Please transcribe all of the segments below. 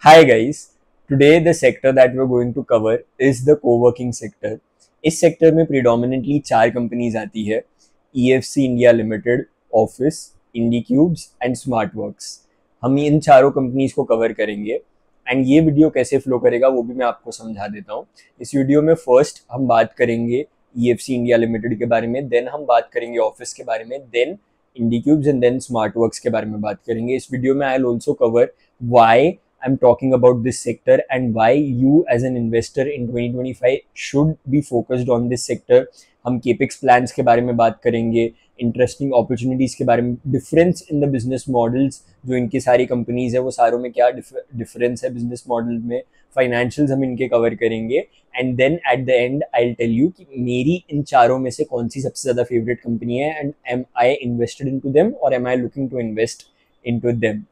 Hi guys, today the sector that we're going to cover is the co-working sector. इस sector में predominantly चार companies आती है, EFC India limited, Awfis, Indiqubes and Smartworks. हम इन चारों कंपनीज को कवर करेंगे एंड ये वीडियो कैसे फ्लो करेगा वो भी मैं आपको समझा देता हूँ। इस वीडियो में फर्स्ट हम बात करेंगे EFC इंडिया लिमिटेड के बारे में, देन हम बात करेंगे ऑफिस के बारे में, देन इंडीक्यूब्स एंड देन स्मार्टवर्क्स के बारे में बात करेंगे। इस वीडियो में I will also cover why I'm talking about this sector and why you as an investor in 2025 should be focused on this sector. हम capex plans के बारे में बात करेंगे, इंटरेस्टिंग अपॉर्चुनिटीज के बारे में, difference in the business models जो इनकी सारी कंपनीज है वो सारों में क्या डिफरेंस है बिजनेस मॉडल में, फाइनेंशियल्स हम इनके कवर करेंगे and then at the end I will tell you कि मेरी इन चारों में से कौन सी सबसे ज़्यादा फेवरेट कंपनी है and am I invested into them और am I looking to invest into them.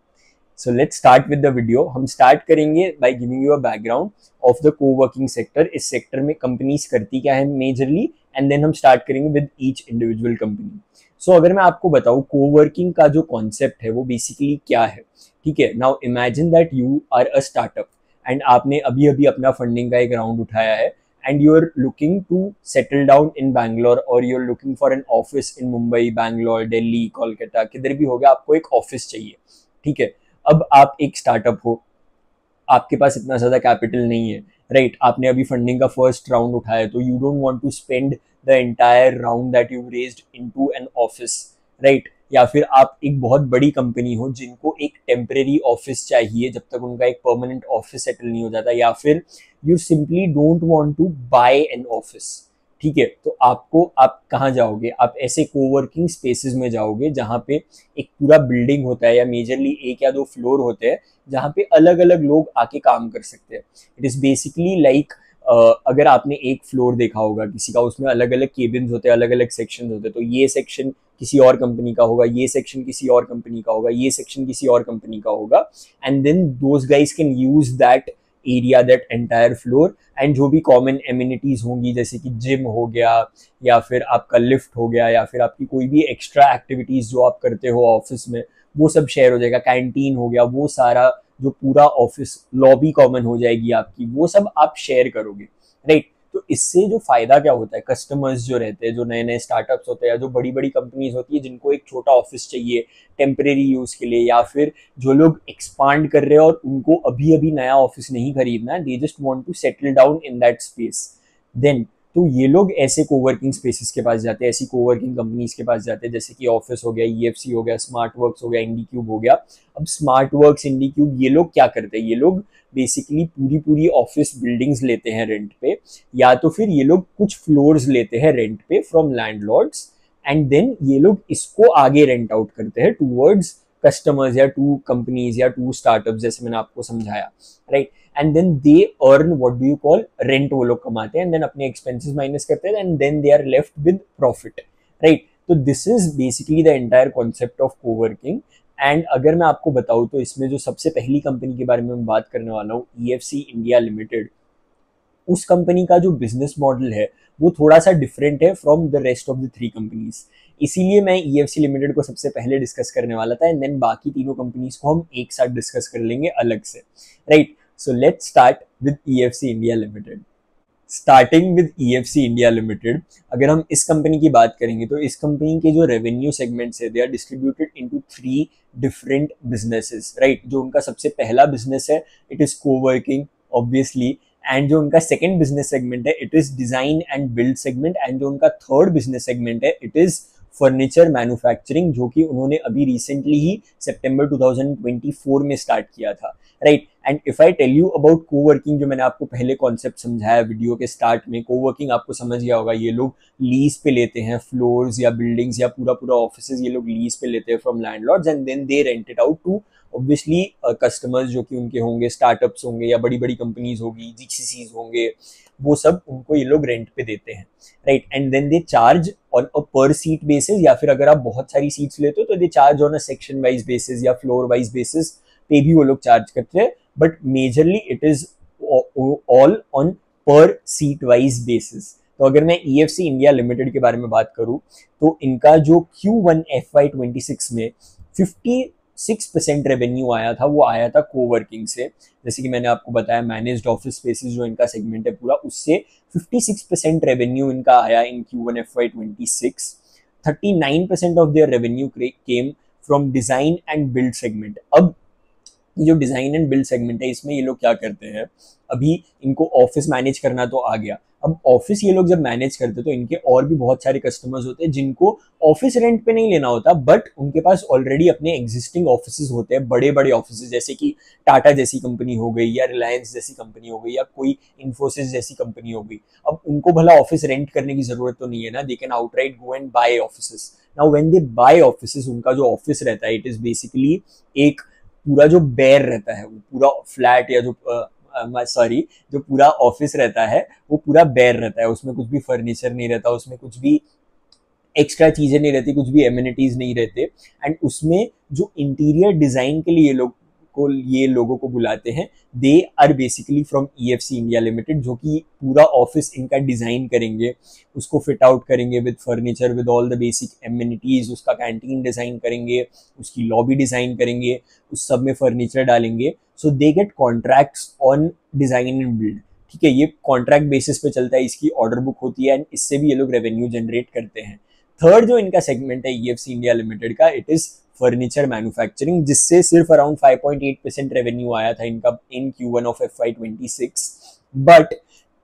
So let's start with the video. हम start करेंगे by giving you a background of the co-working sector. इस sector में companies करती क्या है majorly and then हम start करेंगे with each individual company. So अगर मैं आपको बताऊँ co-working का जो concept है वो basically क्या है, ठीक है। Now imagine that you are a startup and आपने अभी अभी अपना funding का एक round उठाया है and you are looking to settle down in Bangalore or you are looking for an office in Mumbai, Bangalore, Delhi, Kolkata, किधर भी हो गया आपको एक office चाहिए, ठीक है। अब आप एक स्टार्टअप हो, आपके पास इतना ज़्यादा कैपिटल नहीं है, राइट। आपने अभी फंडिंग का फर्स्ट राउंड उठाया तो you don't want to spend the entire round that you raised into an office, right. या फिर आप एक बहुत बड़ी कंपनी हो जिनको एक टेम्परेरी ऑफिस चाहिए जब तक उनका एक परमानेंट ऑफिस सेटल नहीं हो जाता, या फिर you simply don't want to buy an office, ठीक है। तो आप कहाँ जाओगे? आप ऐसे कोवर्किंग स्पेसेस में जाओगे जहाँ पे एक पूरा बिल्डिंग होता है या मेजरली एक या दो फ्लोर होते हैं जहाँ पे अलग अलग लोग आके काम कर सकते हैं। इट इज बेसिकली लाइक अगर आपने एक फ्लोर देखा होगा किसी का, उसमें अलग अलग केबिन्स होते हैं, अलग अलग सेक्शन होते हैं। तो ये सेक्शन किसी और कंपनी का होगा, ये सेक्शन किसी और कंपनी का होगा, ये सेक्शन किसी और कंपनी का होगा and then those guys can use that area, that entire floor and जो भी कॉमन एमिनिटीज होंगी जैसे कि जिम हो गया या फिर आपका लिफ्ट हो गया या फिर आपकी कोई भी एक्स्ट्रा एक्टिविटीज जो आप करते हो ऑफिस में वो सब शेयर हो जाएगा। कैंटीन हो गया, वो सारा जो पूरा ऑफिस लॉबी कॉमन हो जाएगी आपकी, वो सब आप शेयर करोगे, राइट। तो इससे जो फायदा क्या होता है, कस्टमर्स जो रहते हैं, जो नए नए स्टार्टअप्स होते हैं या जो बड़ी बड़ी कंपनीज होती है जिनको एक छोटा ऑफिस चाहिए टेम्परेरी यूज के लिए, या फिर जो लोग एक्सपांड कर रहे हैं और उनको अभी अभी नया ऑफिस नहीं खरीदना है, they just want to settle down in that space, then तो ये लोग ऐसे कोवर्किंग स्पेसेस के पास जाते हैं, ऐसी कोवर्किंग कंपनीज के पास जाते हैं जैसे कि ऑफिस हो गया, EFC हो गया, स्मार्टवर्क्स हो गया, इंडीक्यूब हो गया। अब स्मार्टवर्क्स, इंडीक्यूब, ये लोग क्या करते हैं? ये लोग बेसिकली पूरी ऑफिस बिल्डिंग्स लेते हैं रेंट पे, या तो फिर ये लोग कुछ फ्लोर्स लेते हैं रेंट पे फ्रॉम लैंडलॉर्ड्स एंड देन ये लोग इसको आगे रेंट आउट करते हैं टूवर्ड्स कस्टमर्स या टू कंपनीज या टू स्टार्टअप्स, जैसे मैंने आपको समझाया, right. And then they earn what do you call rent, वो लोग कमाते हैं एंड देन अपने एक्सपेंसेस माइनस करते हैं and then they are left with profit, right. तो this is basically the entire concept of coworking. And अगर मैं आपको बताऊं तो इसमें जो सबसे पहली कंपनी के बारे में मैं बात करने वाला हूँ, EFC इंडिया लिमिटेड, उस कंपनी का जो बिजनेस मॉडल है वो थोड़ा सा डिफरेंट है from the rest of the three companies. इसीलिए मैं EFC लिमिटेड को सबसे पहले डिस्कस करने वाला था एंड देन बाकी तीनों कंपनीज को हम एक साथ डिस्कस कर लेंगे अलग से, right. So let's start with EFC India limited. Starting with EFC India limited, अगर हम इस कंपनी की बात करेंगे तो इस कंपनी के जो रेवेन्यू सेगमेंट्स है they are distributed into 3 different businesses, right. जो उनका सबसे पहला बिजनेस है it is coworking obviously, and जो उनका सेकंड बिजनेस सेगमेंट है it is design and build segment, and जो उनका थर्ड बिजनेस सेगमेंट है इट इज फर्नीचर मैन्युफैक्चरिंग, जो कि उन्होंने अभी रिसेंटली ही सितंबर 2024 में स्टार्ट किया था, राइट। And if I tell you about coworking, जो मैंने आपको पहले कॉन्सेप्ट समझाया वीडियो के स्टार्ट में, कोवर्किंग आपको समझ गया होगा, ये लोग लीज पे लेते हैं फ्लोर्स या बिल्डिंग्स या पूरा ऑफिसेज, ये लोग लीज पे लेते हैं from landlords and then they rent it out to obviously customers जो कि उनके होंगे, स्टार्टअप्स होंगे या बड़ी बड़ी कंपनीज होगी, GCCs होंगे, वो सब उनको ये लोग रेंट पे देते हैं, right. And then they charge on a per seat basis, या फिर अगर आप बहुत सारी सीट्स लेते हो तो दे charge on a section wise basis या फ्लोर वाइज बेसिस पे भी वो लोग चार्ज करते हैं, but majorly it is all on पर सीट वाइज बेसिस। तो अगर मैं EFC इंडिया लिमिटेड के बारे में बात करूं तो इनका जो Q1 FY26 में 6% रेवेन्यू आया था वो आया था कोवर्किंग से। जैसे कि मैंने आपको बताया मैनेज्ड ऑफिस स्पेसेस जो इनका सेगमेंट है पूरा, उससे 56% रेवेन्यू इनका आया इन Q1 FY26। 39% of their revenue came from design and build segment. अब ये जो डिजाइन एंड बिल्ड सेगमेंट है इसमें ये लोग क्या करते हैं, अभी इनको ऑफिस मैनेज करना तो आ गया। अब ऑफिस ये लोग जब मैनेज करते हैं तो इनके और भी बहुत सारे कस्टमर्स होते हैं जिनको ऑफिस रेंट पे नहीं लेना होता, बट उनके पास ऑलरेडी अपने एग्जिस्टिंग ऑफिसेज होते हैं, बड़े बड़े ऑफिसेज, जैसे कि टाटा जैसी कंपनी हो गई या रिलायंस जैसी कंपनी हो गई या कोई इन्फोसिस जैसी कंपनी हो गई। अब उनको भला ऑफिस रेंट करने की जरूरत तो नहीं है ना, they can outright go and buy offices. Now when they buy offices, उनका जो ऑफिस रहता है इट इज बेसिकली एक पूरा जो बेयर रहता है, वो पूरा फ्लैट या जो सॉरी जो पूरा ऑफिस रहता है वो पूरा बेयर रहता है, उसमें कुछ भी फर्नीचर नहीं रहता, उसमें कुछ भी एक्स्ट्रा चीजें नहीं रहती, कुछ भी एमिनिटीज नहीं रहते। एंड उसमें जो इंटीरियर डिजाइन के लिए ये लोगों को बुलाते हैं, they are basically from EFC India limited, जो कि पूरा ऑफिस इनका डिजाइन करेंगे, उसको फिट आउट करेंगे with furniture, with all the basic amenities, उसका कैंटीन डिजाइन करेंगे, उसकी लॉबी डिजाइन करेंगे, उस सब में फर्नीचर डालेंगे। So they get contracts on design and build. ठीक है, ये कॉन्ट्रैक्ट बेसिस पे चलता है, इसकी ऑर्डर बुक होती है एंड इससे भी ये लोग रेवेन्यू जनरेट करते हैं। थर्ड जो इनका सेगमेंट है EFC इंडिया लिमिटेड का, इट इज फर्नीचर मैन्युफैक्चरिंग, जिससे सिर्फ अराउंड 5.8% रेवेन्यू आया था इनका इन Q1 of FY26। But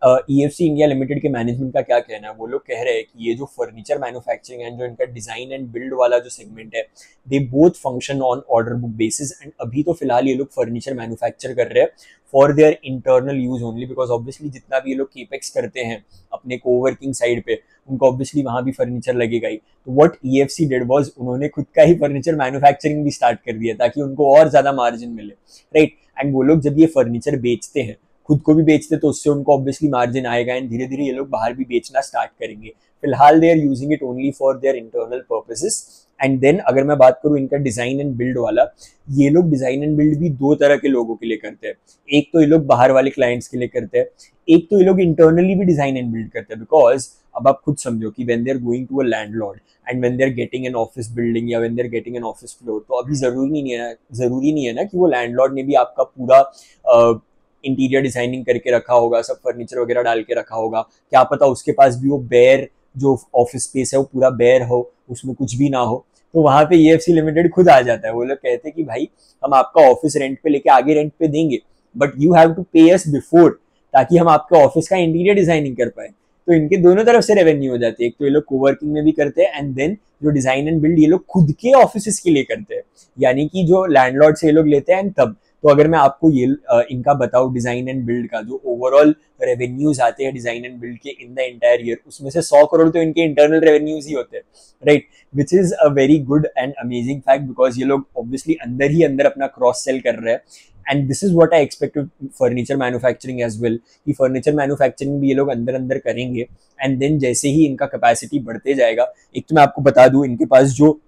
EFC India limited के मैनेजमेंट का क्या कहना है, वो लोग कह रहे हैं कि ये जो फर्नीचर मैन्युफैक्चरिंग एंड जो इनका डिजाइन एंड बिल्ड वाला जो सेगमेंट है, they both function on order book basis. And अभी तो फिलहाल ये लोग फर्नीचर मैन्युफैक्चर कर रहे हैं for their internal use only, because obviously जितना भी ये लोग केपेक्स करते हैं अपने कोवर्किंग साइड पे, उनको ऑब्वियसली वहां भी फर्नीचर लगेगा ही। तो व्हाट EFC डिड वाज, उन्होंने खुद का ही फर्नीचर मैन्युफैक्चरिंग भी स्टार्ट कर दिया ताकि उनको और ज्यादा मार्जिन मिले, राइट। एंड वो लोग जब ये फर्नीचर बेचते हैं, खुद को भी बेचते, तो उससे उनको ऑब्वियसली मार्जिन आएगा एंड धीरे धीरे ये लोग बाहर भी बेचना स्टार्ट करेंगे। फिलहाल they are using it only for their internal purposes. And then अगर मैं बात करूं इनका डिजाइन एंड बिल्ड वाला, ये लोग डिजाइन एंड बिल्ड भी दो तरह के लोगों के लिए करते हैं। एक तो ये लोग बाहर वाले क्लाइंट्स के लिए करते हैं, एक तो ये लोग इंटरनली भी डिजाइन एंड बिल्ड करते हैं। बिकॉज अब आप खुद समझो कि when they are going to a landlord and when they are getting an office building या when they are getting an office floor, तो अभी जरूरी नहीं है ना कि वो लैंडलॉर्ड ने भी आपका पूरा इंटीरियर डिजाइनिंग करके रखा होगा, सब फर्नीचर वगैरह डाल के रखा होगा। क्या पता उसके पास भी वो बेयर जो ऑफिस स्पेस है वो पूरा बेयर हो, उसमें कुछ भी ना हो। तो वहां पे EFC लिमिटेड खुद आ जाता है। वो लोग कहते हैं कि भाई हम आपका ऑफिस रेंट पे लेके आगे रेंट पे देंगे, बट यू हैव टू पे अस बिफोर, ताकि हम आपके ऑफिस का इंटीरियर डिजाइनिंग कर पाए। तो इनके दोनों तरफ से रेवेन्यू हो जाती है। एक तो ये लोग कोवर्किंग में भी करते हैं एंड देन जो डिजाइन एंड बिल्ड ये लोग खुद के ऑफिस के लिए करते हैं, यानी कि जो लैंडलॉर्ड से ये लोग लेते हैं। एंड तब तो अगर मैं आपको ये इनका बताऊं डिजाइन एंड बिल्ड का जो ओवरऑल रेवेन्यूज आते हैं डिजाइन एंड बिल्ड के इन द एंटायर ईयर, उसमें से 100 करोड़ तो इनके इंटरनल रेवेन्यूज ही होते हैं, right. Which is a very good and amazing fact, because ये लोग ऑब्वियसली अंदर ही अंदर अपना क्रॉस सेल कर रहे हैं। And this is what I expect furniture manufacturing as well, कि फर्नीचर मैन्युफैक्चरिंग भी ये लोग अंदर अंदर करेंगे। एंड देन जैसे ही इनका कैपेसिटी बढ़ते जाएगा, एक तो मैं आपको बता दूं इनके पास जो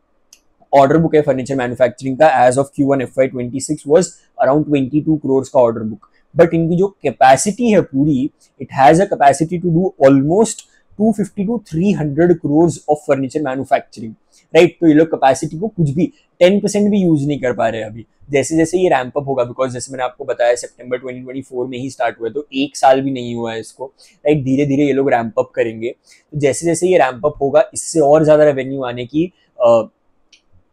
ऑर्डर बुक है फर्नीचर मैन्युफैक्चरिंग का as of Q1 FY26 was around 22 crore का ऑर्डर बुक। बट इनकी जो कैपेसिटी है पूरी, it has a capacity to do almost 250 to 300 crore of furniture manufacturing, right. तो ये लोग कैपेसिटी को कुछ भी 10% भी यूज नहीं कर पा रहे अभी। जैसे जैसे ये रैंप अप होगा, बिकॉज जैसे मैंने आपको बताया सितंबर 2024 में ही स्टार्ट हुआ है, तो एक साल भी नहीं हुआ है इसको, राइट। धीरे धीरे ये लोग रैंप अप करेंगे। तो जैसे जैसे ये रैंप अप होगा, इससे और ज्यादा रेवेन्यू आने की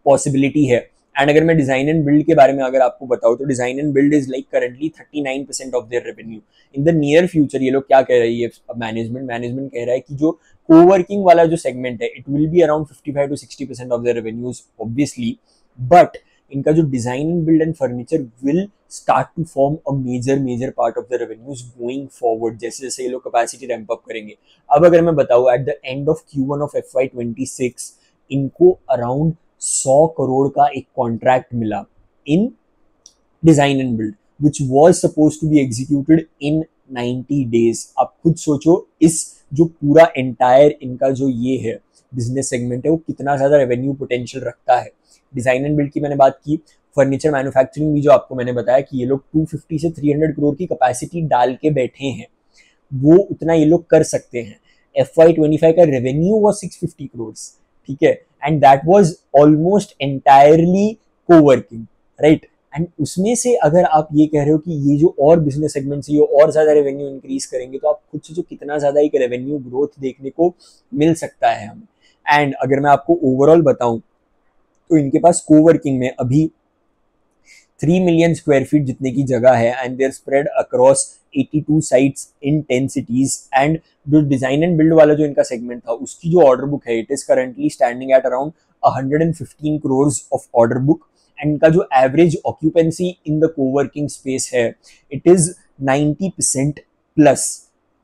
पॉसिबिलिटी है। एंड अगर मैं डिजाइन एंड बिल्ड के बारे में अगर आपको बताऊं, तो design and build is like currently 39% of their revenue. In the near future ये लोग क्या कह रही है मैनेजमेंट कह रहा है कि जो कोवर्किंग वाला जो सेगमेंट है, it will be around 55 to 60% of their revenues obviously. But इनका जो design and build and furniture will start to form a major part of the revenues going forward, जैसे जैसे ये लोग कैपेसिटी रैंप अप करेंगे। अब अगर मैं बताऊं at the end of Q1 of FY26 इनको अराउंड 100 करोड़ का एक कॉन्ट्रैक्ट मिला in design and build, which was suppose to be executed in 90 days। आप खुद सोचो इस जो पूरा एंटायर इनका जो ये है बिजनेस सेगमेंट है, वो कितना ज्यादा रेवेन्यू पोटेंशियल रखता है। डिजाइन एंड बिल्ड की मैंने बात की, फर्नीचर मैन्युफैक्चरिंग भी जो आपको मैंने बताया कि ये लोग 250 से 300 करोड़ की कैपेसिटी डाल के बैठे हैं, वो उतना ये लोग कर सकते हैं। FY25 का रेवेन्यू वॉज 650 करोड़, ठीक है, and that was almost entirely coworking, right. And उसमें से अगर आप ये कह रहे हो कि ये जो और बिजनेस सेगमेंट्स ये और ज्यादा रेवेन्यू इंक्रीज करेंगे, तो आप खुद सोचो कितना ज्यादा एक रेवेन्यू ग्रोथ देखने को मिल सकता है हमें। एंड अगर मैं आपको ओवरऑल बताऊं तो इनके पास कोवर्किंग में अभी 3 मिलियन स्क्वायर फीट जितने की जगह है and there spread across 82 sites in 10 cities. And जो डिजाइन एंड बिल्ड वाला जो इनका सेगमेंट था उसकी जो ऑर्डर बुक है it is currently standing at around 115 crores of order book. And इनका जो average occupancy in the coworking space है इट इज 90% प्लस।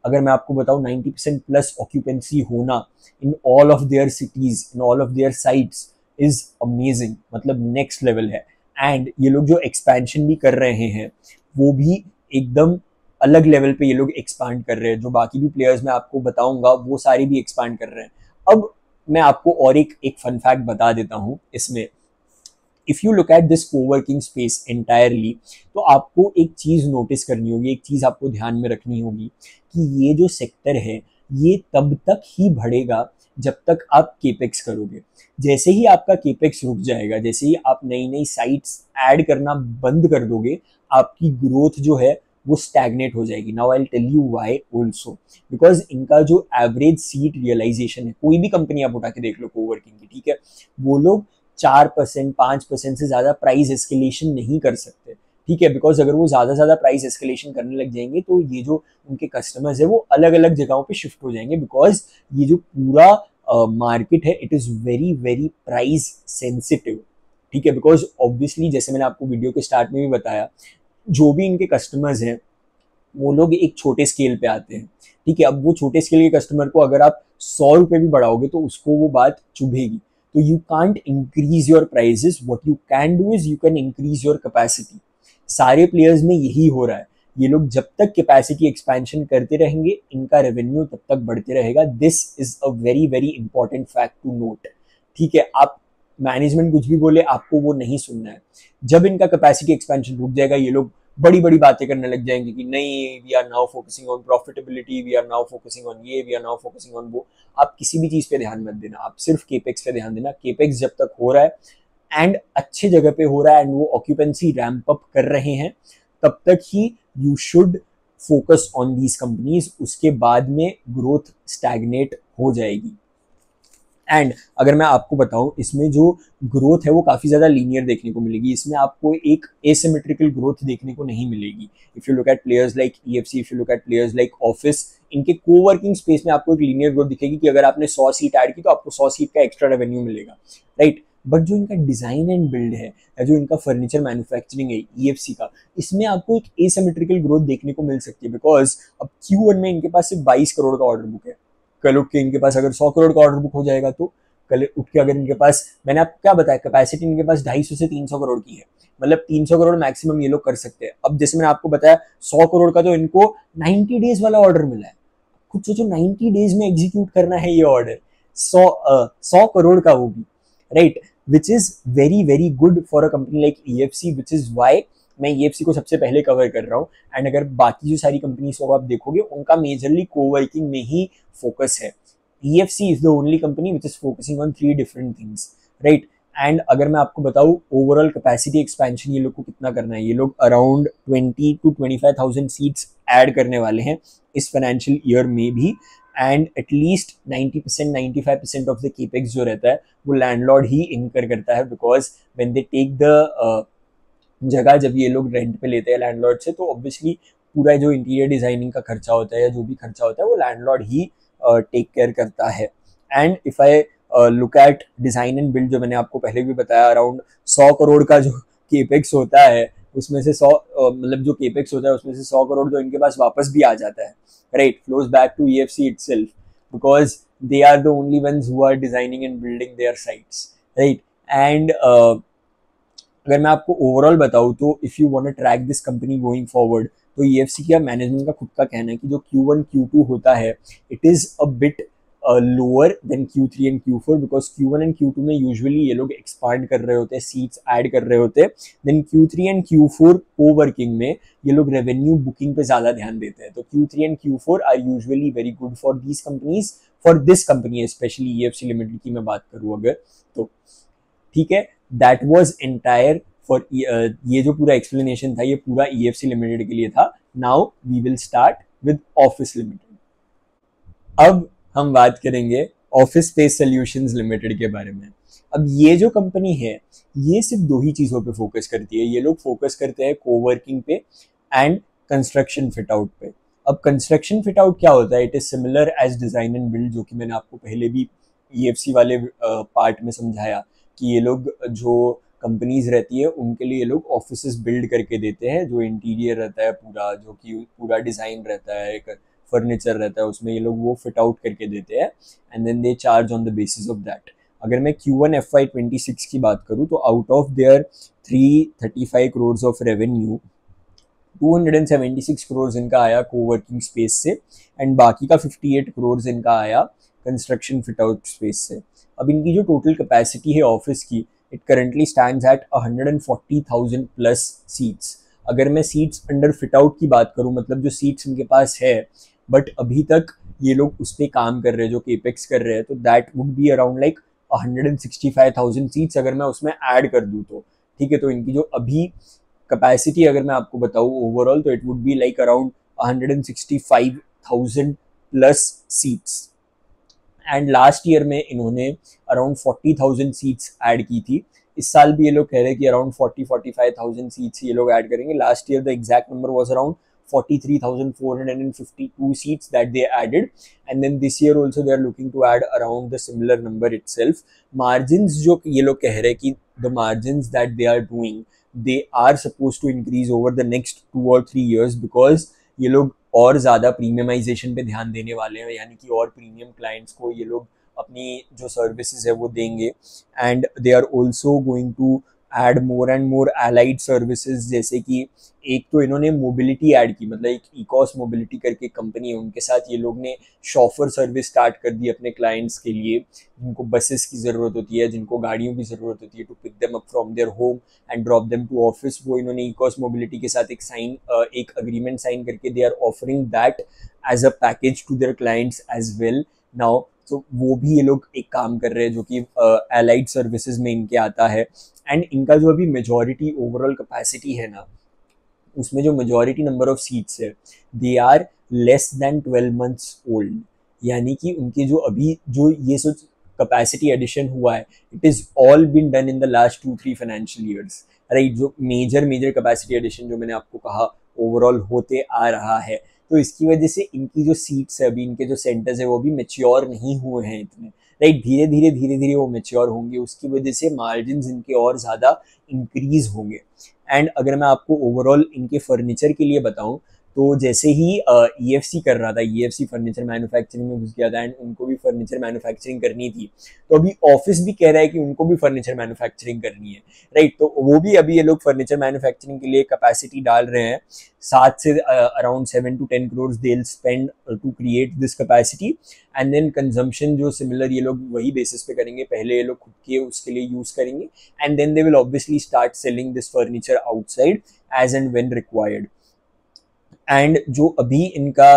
अगर मैं आपको बताऊं 90% प्लस ऑक्यूपेंसी होना in all of their cities in all of their sites is amazing, मतलब next level है। एंड ये लोग जो एक्सपेंशन भी कर रहे हैं वो भी एकदम अलग लेवल पे ये लोग एक्सपांड कर रहे हैं। जो बाकी भी प्लेयर्स मैं आपको बताऊंगा वो सारे भी एक्सपांड कर रहे हैं। अब मैं आपको और एक फन फैक्ट बता देता हूँ इसमें। If you look at this coworking space entirely, तो आपको एक चीज नोटिस करनी होगी, एक चीज आपको ध्यान में रखनी होगी कि ये जो सेक्टर है ये तब तक ही बढ़ेगा जब तक आप केपेक्स करोगे। जैसे ही आपका केपेक्स रुक जाएगा, जैसे ही आप नई नई साइट्स ऐड करना बंद कर दोगे, आपकी ग्रोथ जो है वो स्टैग्नेट हो जाएगी। Now I will tell you why also, because इनका जो एवरेज सीट रियलाइजेशन है, कोई भी कंपनी आप उठा के देख लो कोवर्किंग की, ठीक है, वो लोग 4% 5% से ज्यादा प्राइस एस्केलेशन नहीं कर सकते, ठीक है, बिकॉज अगर वो ज्यादा प्राइस एस्केलेशन करने लग जाएंगे तो ये जो उनके कस्टमर्स है वो अलग अलग जगहों पे शिफ्ट हो जाएंगे। बिकॉज ये जो पूरा मार्केट है it is very very price sensitive, ठीक है, बिकॉज ऑब्वियसली जैसे मैंने आपको वीडियो के स्टार्ट में भी बताया, जो भी इनके कस्टमर्स हैं वो लोग एक छोटे स्केल पे आते हैं, ठीक है। अब वो छोटे स्केल के कस्टमर को अगर आप 100 रुपए भी बढ़ाओगे तो उसको वो बात चुभेगी। तो you can't increase your prices, what you can do is you can increase your capacity. सारे प्लेयर्स में यही हो रहा है। ये लोग जब तक कैपेसिटी एक्सपेंशन करते रहेंगे इनका रेवेन्यू तब तक बढ़ते रहेगा। This is a very very important fact to note, ठीक है। आप मैनेजमेंट कुछ भी बोले आपको वो नहीं सुनना है। जब इनका कैपेसिटी एक्सपेंशन रुक जाएगा ये लोग बड़ी बड़ी बातें करने लग जाएंगे कि नहीं we are now focusing on profitability, we are now focusing on ये, we are now focusing on वो। आप किसी भी चीज पे ध्यान मत देना, आप सिर्फ केपेक्स पे ध्यान देना। केपेक्स जब तक हो रहा है एंड अच्छे जगह पे हो रहा है एंड वो ऑक्यूपेंसी रैंप अप कर रहे हैं तब तक ही you should focus on these companies. उसके बाद में ग्रोथ स्टैग्नेट हो जाएगी। एंड अगर मैं आपको बताऊं इसमें जो ग्रोथ है वो काफी ज्यादा लीनियर देखने को मिलेगी, इसमें आपको एक एसिमेट्रिकल ग्रोथ देखने को नहीं मिलेगी। If you look at players like EFC, if you look at players like office, इनके कोवर्किंग स्पेस में आपको एक लीनियर ग्रोथ दिखेगी कि अगर आपने 100 सीट ऐड की तो आपको 100 सीट का एक्स्ट्रा रेवेन्यू मिलेगा, राइट। बट जो इनका डिजाइन एंड बिल्ड है या जो इनका फर्नीचर मैन्युफैक्चरिंग है ईएफसी का, इसमें आपको एक एसिमेट्रिकल ग्रोथ देखने को मिल सकती है। बिकॉज अब Q1 में इनके पास सिर्फ 22 करोड़ का ऑर्डर बुक है। कल उठ के इनके पास अगर 100 करोड़ का ऑर्डर बुक हो जाएगा तो कल उठ के अगर इनके पास, मैंने आपको क्या बताया, कैपेसिटी इनके पास 250 से 300 करोड़ की है, मतलब 300 करोड़ मैक्सिमम ये लोग कर सकते हैं। अब जैसे मैंने आपको बताया 100 करोड़ का तो इनको 90 डेज वाला ऑर्डर मिला है। खुद सोचो 90 डेज में एग्जीक्यूट करना है ये ऑर्डर, 100 करोड़ का वो भी, right, which is very very good for a company like EFC, which is why मैं ईएफसी को सबसे पहले कवर कर रहा हूँ। एंड अगर बाकी जो सारी कंपनीज को आप देखोगे उनका मेजरली कोवर्किंग में ही फोकस है। EFC is the only company which is focusing on 3 different things, right? And अगर मैं आपको बताऊं ओवरऑल कैपेसिटी एक्सपेंशन ये लोग को कितना करना है, ये लोग अराउंड 20 to 25,000 सीट्स ऐड करने वाले हैं इस फाइनेंशियल ईयर में भी। And at least 90% 95% of the capex जो रहता है वो लैंडलॉर्ड ही इनकर करता है। Because when they take the जगह, जब ये लोग रेंट पे लेते हैं लैंडलॉर्ड से, तो ऑब्वियसली पूरा जो इंटीरियर डिजाइनिंग का खर्चा होता है या जो भी खर्चा होता है वो लैंडलॉर्ड ही टेक केयर करता है। And if I look eight design and build, जो मैंने आपको पहले भी बताया अराउंड 100 करोड़ का जो केपेक्स होता है उसमें से 100 मतलब जो केपेक्स होता है उसमें से 100 करोड़ जो इनके पास वापस भी आ जाता है, right, flows back to EFC itself, because they are the only ones who are designing and building their sites, right. And अगर मैं आपको ओवरऑल बताऊं तो if you want to track this company going forward, तो EFC का management का खुद का कहना है कि जो Q1 Q2 होता है it is a bit lower than Q3 and Q4, because Q1 and Q2 में यूजुअली ये लोग एक्सपांड कर रहे होते हैं, सीट्स ऐड कर रहे होते हैं। Then Q3 and Q4 coworking में ये लोग रेवेन्यू बुकिंग पे ज्यादा ध्यान देते हैं। तो Q3 and Q4 are usually very good for these companies, for this company specially EFC limited की मैं बात करूँ अगर तो, ठीक है। दैट वाज एंटायर फॉर ये जो पूरा एक्सप्लेनेशन था ये पूरा EFC लिमिटेड के लिए था. Now we will start with office limited. अब हम बात करेंगे ऑफिस स्पेस सॉल्यूशंस लिमिटेड के बारे में. अब ये जो कंपनी है ये सिर्फ दो ही चीज़ों पे फोकस करती है. ये लोग फोकस करते हैं कोवर्किंग पे एंड कंस्ट्रक्शन फिट आउट पे. अब कंस्ट्रक्शन फिट आउट क्या होता है? It is similar as design and build, जो कि मैंने आपको पहले भी EFC वाले पार्ट में समझाया कि ये लोग जो कंपनीज रहती है उनके लिए ये लोग ऑफिसेस बिल्ड करके देते हैं. जो इंटीरियर रहता है पूरा, जो कि पूरा डिज़ाइन रहता है, एक फर्नीचर रहता है, उसमें ये लोग वो फिट आउट करके देते हैं and then they charge on the basis of that. अगर मैं Q1 FY26 की बात करूँ तो out of their 335 crore of revenue 276 crore इनका आया कोवर्किंग स्पेस से एंड बाकी का 58 करोड़ इनका आया कंस्ट्रक्शन फिट आउट स्पेस से. अब इनकी जो टोटल कैपेसिटी है ऑफिस की, it currently stands eight 140,000 plus seats. अगर मैं सीट्स अंडर फिट आउट की बात करूं, मतलब जो सीट्स इनके पास है बट अभी तक ये लोग उस पर काम कर रहे हैं, जो केपेक्स कर रहे हैं, तो that would be around like 165,000 seats अगर मैं उसमें ऐड कर दूं तो. ठीक है, तो इनकी जो अभी कैपेसिटी अगर मैं आपको बताऊं ओवरऑल, तो it would be like around 165,000 plus seats. And last year में इन्होंने अराउंड 40,000 सीट्स ऐड की थी. इस साल भी ये लोग कह रहे हैं कि अराउंड 40-45,000 सीट्स ये लोग ऐड करेंगे. Last year the exact number was around 43,452 seats that they added, and then this year also they are looking to add around the similar number itself. Margins जो ये लोग कह रहे हैं कि the margins that they are doing, they are supposed to increase over the next 2 or 3 years because ये लोग और ज़्यादा प्रीमियमाइजेशन पे ध्यान देने वाले हैं, यानी कि और प्रीमियम क्लाइंट्स को ये लोग अपनी जो सर्विसेज है वो देंगे. And they are also going to add more and more allied services, जैसे कि एक तो इन्होंने मोबिलिटी ऐड की, मतलब एक इकॉस मोबिलिटी करके कंपनी है, उनके साथ ये लोग ने शॉफर सर्विस स्टार्ट कर दी अपने क्लाइंट्स के लिए, जिनको बसेस की ज़रूरत होती है, जिनको गाड़ियों की ज़रूरत होती है to pick them up from their home and drop them to office. वो इन्होंने इकॉस मोबिलिटी के साथ एक अग्रीमेंट साइन करके they are offering that as a package to their clients as well now. तो वो भी ये लोग एक काम कर रहे हैं जो कि एलाइड सर्विसेज में इनके आता है. एंड इनका जो अभी मेजॉरिटी ओवरऑल कैपेसिटी है ना, उसमें जो मेजॉरिटी नंबर ऑफ सीट्स है they are less than 12 months old. यानी कि उनकी जो अभी जो ये सोच कैपेसिटी एडिशन हुआ है, it is all been done in the last 2-3 financial years, right. जो मेजर कैपेसिटी एडिशन जो मैंने आपको कहा ओवरऑल होते आ रहा है, तो इसकी वजह से इनकी जो सीट्स है अभी, इनके जो सेंटर्स है वो भी मेच्योर नहीं हुए हैं इतने, राइट. धीरे धीरे वो मेच्योर होंगे, उसकी वजह से मार्जिन इनके और ज़्यादा इंक्रीज होंगे. एंड अगर मैं आपको ओवरऑल इनके फर्नीचर के लिए बताऊं, तो जैसे ही EFC कर रहा था, EFC फर्नीचर मैन्युफैक्चरिंग में घुस गया था एंड उनको भी फर्नीचर मैन्युफैक्चरिंग करनी थी, तो अभी ऑफिस भी कह रहा है कि उनको भी फर्नीचर मैन्युफैक्चरिंग करनी है, राइट. तो वो भी अभी ये लोग फर्नीचर मैन्युफैक्चरिंग के लिए कैपेसिटी डाल रहे हैं. 7 से around 7 to 10 crore they will spend to create this capacity. And then consumption जो सिमिलर ये लोग वही बेसिस पे करेंगे, पहले ये लोग खुद के उसके लिए यूज करेंगे and then they will obviously start selling this furniture outside as and when required. And जो अभी इनका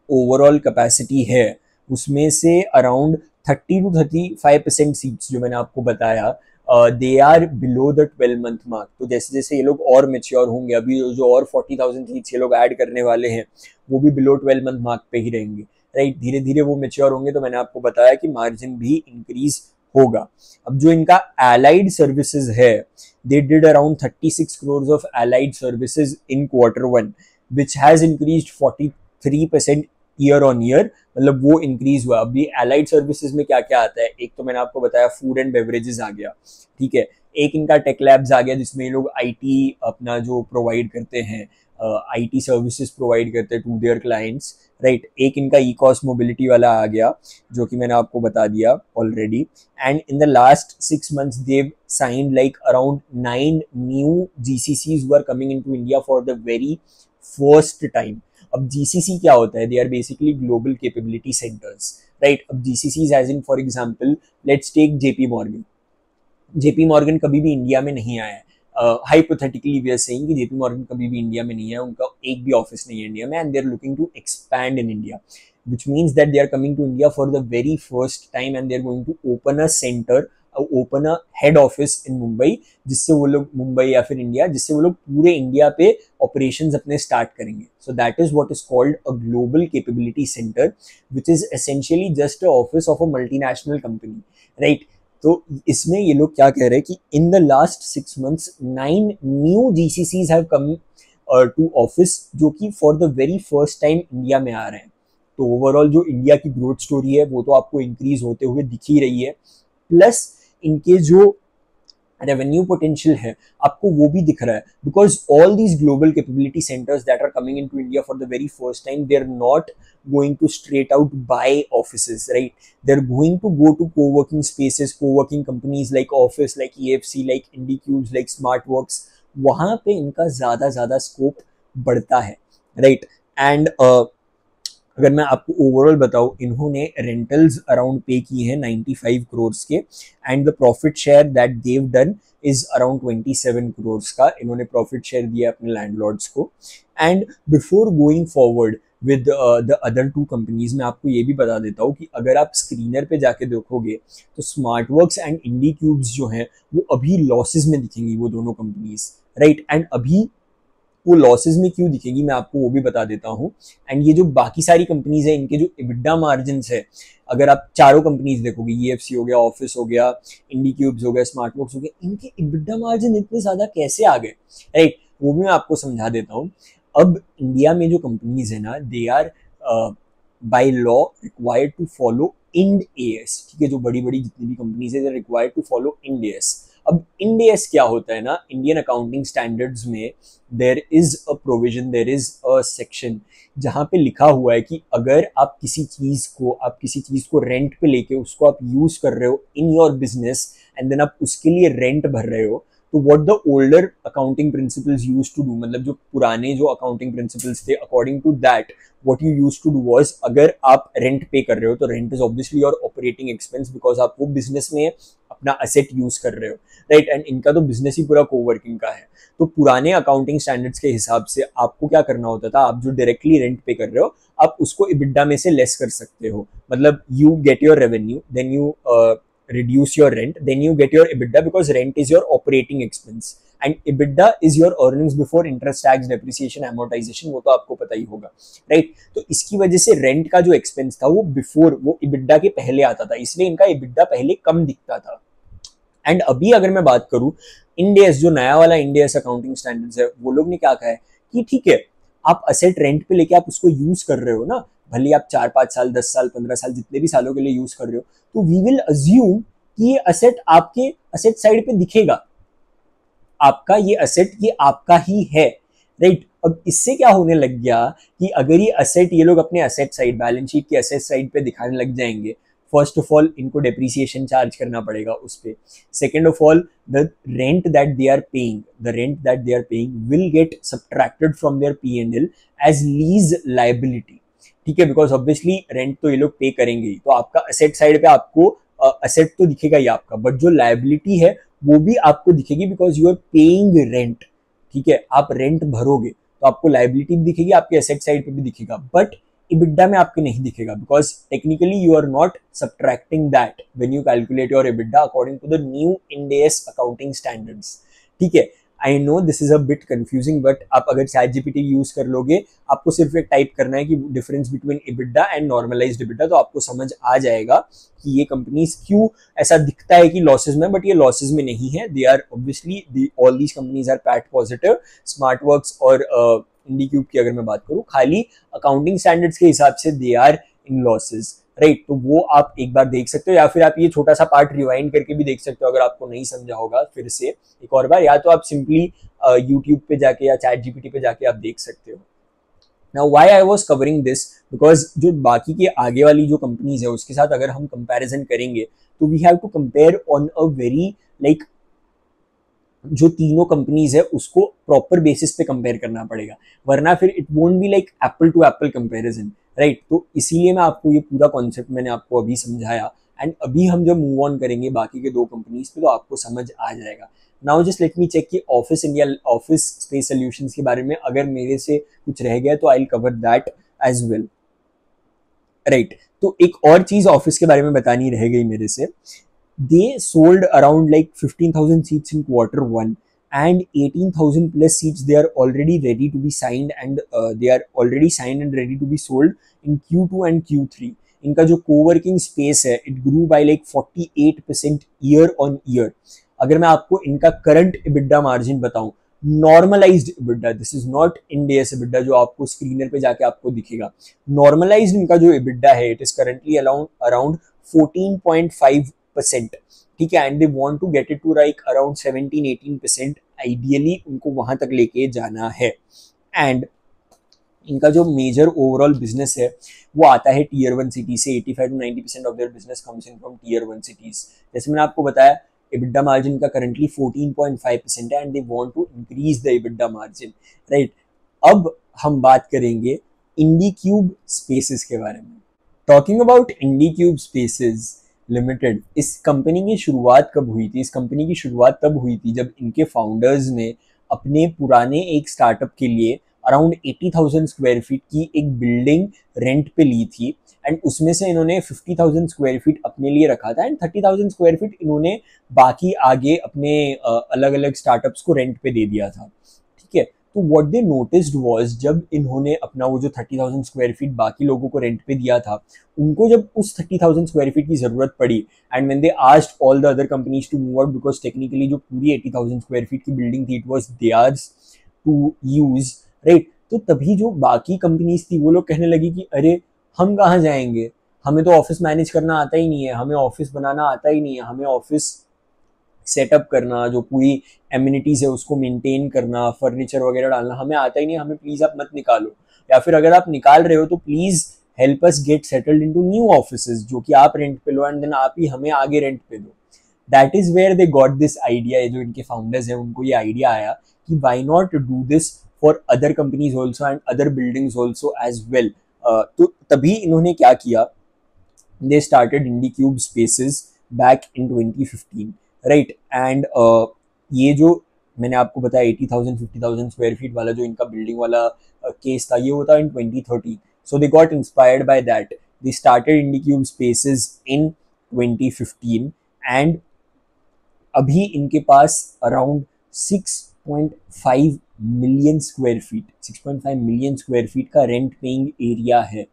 ओवरऑल कैपेसिटी है उसमें से अराउंड 30 to 35% सीट्स जो मैंने आपको बताया, they are below the 12 month mark. तो जैसे जैसे ये लोग और मेच्योर होंगे, अभी जो और 40,000 सीट्स ये लोग ऐड करने वाले हैं वो भी बिलो 12 मंथ मार्क पे ही रहेंगे, राइट. धीरे धीरे वो मेच्योर होंगे, तो मैंने आपको बताया कि मार्जिन भी इंक्रीज होगा. अब जो इनका एलाइड सर्विसेज है, they did around 36 crores of allied services in Q1, which has increased 43% year on year. मतलब वो इंक्रीज हुआ. अभी एलाइड सर्विसेज में क्या क्या आता है, एक तो मैंने आपको बताया फूड एंड बेवरेजेस आ गया, ठीक है. एक इनका टेक लैब्स आ गया जिसमें ये लोग IT अपना जो प्रोवाइड करते हैं, IT सर्विसेज प्रोवाइड करते हैं टू देयर क्लाइंट्स, राइट. एक इनका इकॉस मोबिलिटी वाला आ गया जो कि मैंने आपको बता दिया already. And in the last 6 months they've signed like around 9 new GCCs who are coming into India for the very first time. अब GCC क्या होता है? They are basically global capability centres, right. अब GCCs as in for example let's take JP Morgan. JP Morgan कभी भी India में नहीं आया है. हाइपोथेटिकली वी आर सेइंग कि JP Morgan कभी भी इंडिया में नहीं है, उनका एक भी ऑफिस नहीं है इंडिया में, and they are looking to expand in India, which means that they are coming to India for the very first time and they are going to open a center open a head office in Mumbai, जिससे वो लोग मुंबई या फिर India, जिससे वो लोग पूरे India पे ऑपरेशंस अपने स्टार्ट करेंगे. So that is what is called a global capability centre, which is essentially just a office of a multinational company, right. तो इसमें ये लोग क्या कह रहे हैं कि in the last 6 months 9 new GCCs have come to office, जो कि for the very first time India में आ रहे हैं. तो ओवरऑल जो इंडिया की ग्रोथ स्टोरी है वो तो आपको इंक्रीज होते हुए दिख ही रही है, प्लस इनके जो रेवेन्यू पोटेंशियल है आपको वो भी दिख रहा है, because all these global capability centres that are coming into India for the very first time, they are not going to straight out buy offices, right? They're going to go to co-working spaces, co-working companies like Office, like EFC, like IndiCubes, like SmartWorks. वहां पे इनका ज्यादा scope बढ़ता है, right. And अगर मैं आपको overall बताऊं, इन्होंने रेंटल्स अराउंड पे किए हैं 95 करोड़ के, and the profit share that they've done is around 27 crore का. इन्होंने प्रॉफिट शेयर दिया अपने लैंडलॉर्ड्स को. And before going forward with the other two companies, मैं आपको ये भी बता देता हूँ कि अगर आप स्क्रीनर पे जाके देखोगे तो स्मार्टवर्क्स एंड इंडिक्यूब्स जो हैं वो अभी लॉसेस में दिखेंगी, वो दोनों कंपनीज, राइट. एंड अभी वो लॉसेस में क्यों दिखेगी मैं आपको वो भी बता देता हूँ. एंड ये जो बाकी सारी कंपनीज है, इनके जो इबिडा मार्जिन है, अगर आप चारों कंपनीज देखोगे, ईएफसी हो गया, ऑफिस हो गया, इंडिक्यूब्स हो गया, स्मार्टवर्क्स हो गया, इनके इबिडा मार्जिन इतने ज्यादा कैसे आ गए, राइट, वो भी मैं आपको समझा देता हूँ. अब इंडिया में जो कंपनीज है ना, they are by law required to follow Ind AS, ठीक है. जो बड़ी बड़ी जितनी भी कंपनीज है, they are required to follow Ind AS. अब इंड एएस क्या होता है ना, इंडियन अकाउंटिंग स्टैंडर्ड्स में there is a provision, there is a section जहाँ पे लिखा हुआ है कि अगर आप किसी चीज को रेंट पे लेके उसको आप यूज कर रहे हो in your business, and then आप उसके लिए रेंट भर रहे हो, तो what the older accounting principles used to do, मतलब जो पुराने जो अकाउंटिंग प्रिंसिपल्स थे, according to that what you used to do was, अगर आप रेंट पे कर रहे हो तो rent is obviously your operating expense, because आप वो बिजनेस में अपना असेट यूज कर रहे हो, राइट. एंड इनका तो बिजनेस ही पूरा कोवर्किंग का है. तो पुराने अकाउंटिंग स्टैंडर्ड्स के हिसाब से आपको क्या करना होता था, आप जो डायरेक्टली रेंट पे कर रहे हो आप उसको इबिडा में से लेस कर सकते हो. मतलब you get your revenue, then you reduce your rent, then you get your EBITDA, because rent is your operating expense and EBITDA is your earnings before interest, tax, depreciation, amortization, वो तो आपको पता ही होगा, right. तो इसकी वजह से rent का जो एक्सपेंस था वो बिफोर, वो EBITDA के पहले आता था, इसलिए इनका EBITDA पहले कम दिखता था. एंड अभी अगर मैं बात करूं, इंड एएस जो नया वाला इंड एएस अकाउंटिंग स्टैंडर्ड्स है, वो लोग ने क्या कहा है कि ठीक है, आप असेट रेंट पे लेके आप उसको यूज कर रहे हो ना, भले आप 4-5 साल, 10 साल, 15 साल, जितने भी सालों के लिए यूज कर रहे हो, तो वी विल अज्यूम कि ये असेट आपके असेट साइड पे दिखेगा, आपका ये असेट ये आपका ही है, राइट. अब इससे क्या होने लग गया कि अगर ये असेट ये लोग अपने असेट साइड, बैलेंस शीट की असेट साइड पे दिखाने लग जाएंगे, फर्स्ट ऑफ ऑल इनको डेप्रिसिएशन चार्ज करना पड़ेगा उस पे. Second of all the rent that they are paying will get subtracted from their P&L as lease liability, ठीक है. बिकॉज ऑब्वियसली रेंट तो ये लोग पे करेंगे ही, तो आपका असेट साइड पे आपको असेट तो दिखेगा ही आपका, बट जो लायबिलिटी है वो भी आपको दिखेगी, because you are paying rent, ठीक है. आप रेंट भरोगे तो आपको लायबिलिटी भी दिखेगी, आपके असेट साइड पे भी दिखेगा, बट EBITDA में आपके नहीं दिखेगा, because technically you are not subtracting that when you calculate your EBITDA according to the new Ind AS accounting standards, ठीक है. I know this is a bit confusing, but आप अगर ChatGPT यूज कर लोगे, आपको सिर्फ एक टाइप करना है कि difference between EBITDA and normalised EBITDA, तो आपको समझ आ जाएगा कि ये कंपनीज क्यों ऐसा दिखता है कि लॉसेज में, बट ये लॉसेज में नहीं है. They are obviously all these companies are PAT positive. Smartworks और इंडिक्यूब की अगर मैं बात करूं, खाली अकाउंटिंग स्टैंडर्ड्स के हिसाब से they are in losses, right. तो वो आप एक बार देख सकते हो, या फिर आप ये छोटा सा पार्ट रिवाइंड करके भी देख सकते हो अगर आपको नहीं समझा होगा फिर से एक और बार, या तो आप सिंपली यूट्यूब पे जाके या ChatGPT पे जाके आप देख सकते हो. Now why I was covering this, because जो बाकी के आगे वाली जो कंपनीज है उसके साथ अगर हम कंपैरिजन करेंगे तो we have to compare on a very like, जो तीनों कंपनीज है उसको प्रॉपर बेसिस पे कंपेयर करना पड़ेगा, वरना फिर it won't be like apple to apple comparison, right. तो इसीलिए मैं आपको ये पूरा कॉन्सेप्ट मैंने आपको अभी समझाया, एंड अभी हम जब मूव ऑन करेंगे बाकी के दो कंपनीज पे तो आपको समझ आ जाएगा. Now just let me check कि ऑफिस स्पेस सॉल्यूशंस के बारे में अगर मेरे से कुछ रह गया तो I will cover that as well, right. तो एक और चीज ऑफिस के बारे में बतानी रह गई मेरे से. they sold around like 15,000 seats in quarter 1 and 18,000 plus seats they are already ready to be signed and they are already signed and ready to be sold in Q2 and Q3. इनका जो coworking space है it grew by like 48% year on year. अगर मैं आपको इनका current EBITDA margin बताऊं, normalised EBITDA, this is not Ind AS EBITDA जो आपको स्क्रीनर पे जाके आपको दिखेगा, नॉर्मलाइज्ड इनका जो इबिड्डा है इट इज करंटली अराउंड 14.5%. ठीक है, and they want to get it to like around 17-18%. Ideally उनको वहां तक लेके जाना है. एंड इनका जो मेजर ओवरऑल बिजनेस है वो आता है टीयर 1 सिटी से. 85-90% of their business comes in from tier 1 cities. जैसे मैंने आपको बताया EBITDA मार्जिन का करंटली 14.5% है and they want to increase the EBITDA margin, right. अब हम बात करेंगे IndiCube स्पेसेस के बारे में. Talking about IndiCube spaces limited, इस कंपनी की शुरुआत कब हुई थी? इस कंपनी की शुरुआत तब हुई थी जब इनके फाउंडर्स ने अपने पुराने एक स्टार्टअप के लिए अराउंड 80,000 स्क्वायर फीट की एक बिल्डिंग रेंट पे ली थी एंड उसमें से इन्होंने 50,000 स्क्वायर फीट अपने लिए रखा था एंड 30,000 स्क्वायर फीट इन्होंने बाकी आगे अपने अलग अलग स्टार्टअप्स को रेंट पे दे दिया था. ठीक है, तो व्हाट दे नोटिस्ड वाज जब इन्होंने अपना वो जो 30,000 स्क्वायर फीट बाकी लोगों को रेंट पे दिया था, उनको जब उस 30,000 स्क्वायर फीट की जरूरत पड़ी and when they asked all the other companies to move out because technically जो पूरी 80,000 स्क्वायर फीट की बिल्डिंग थी it was theirs to use, right. तो तभी जो बाकी कंपनीज थी वो लोग कहने लगी कि अरे हम कहाँ जाएंगे, हमें तो ऑफिस मैनेज करना आता ही नहीं है, हमें ऑफिस बनाना आता ही नहीं है, हमें ऑफिस सेटअप करना, जो पूरी एमिनिटीज है उसको मेंटेन करना, फर्नीचर वगैरह डालना हमें आता ही नहीं, हमें प्लीज आप मत निकालो, या फिर अगर आप निकाल रहे हो तो please help us get settled into new offices जो कि आप रेंट पे लो एंड देन आप ही हमें आगे रेंट पे दो. That is where they got this idea. जो इनके फाउंडर्स हैं उनको ये आइडिया आया कि why not do this for other companies also and other buildings also as well. तो तभी इन्होंने क्या किया, they started IndiCube spaces back in 2015, right. एंड ये जो मैंने आपको बताया 80,000 50,000 स्क्वायर फीट वाला जो इनका बिल्डिंग वाला केस था ये होता in 2013. So they got inspired by that, they started IndiCube spaces in 2015 and अभी इनके पास around 6.5 million square feet 6.5 million square feet का रेंट पेइंग एरिया है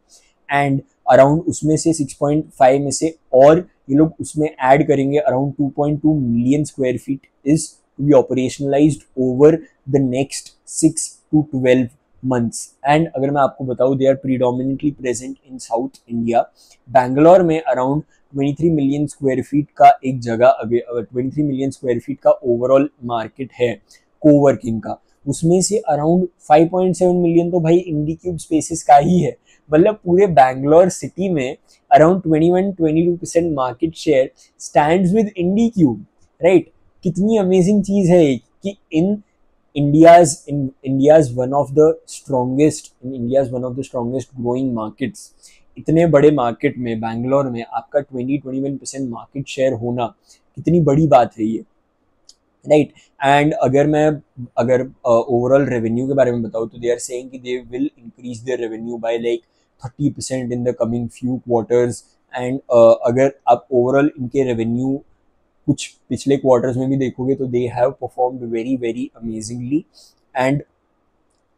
एंड अराउंड उसमें से 6.5 में से और ये लोग उसमें ऐड करेंगे around 2.2 million square feet is to be operationalised over the next 6 to 12 months. And अगर मैं आपको बताऊँ they are predominantly present in South India. Bangalore में अराउंड 23 मिलियन स्क्वायर फीट का एक जगह 23 मिलियन स्क्वायर फीट का ओवरऑल मार्केट है कोवर्किंग का. उसमें से अराउंड 5.7 मिलियन तो भाई IndiCube स्पेसेस का ही है. मतलब पूरे बैंगलोर सिटी में around 21-22% market share stands with IndiCube, right. कितनी अमेजिंग चीज है कि इन India's one of the strongest growing markets, इतने बड़े मार्केट में बैंगलोर में आपका 20-21% मार्केट शेयर होना कितनी बड़ी बात है ये, राइट. एंड अगर ओवरऑल रेवेन्यू के बारे में बताऊँ तो दे आर सेइंग कि they will increase their revenue by like 30% in the coming few quarters. And अगर आप ओवरऑल इनके रेवेन्यू कुछ पिछले क्वार्टर्स में भी देखोगे तो they have performed very very amazingly. And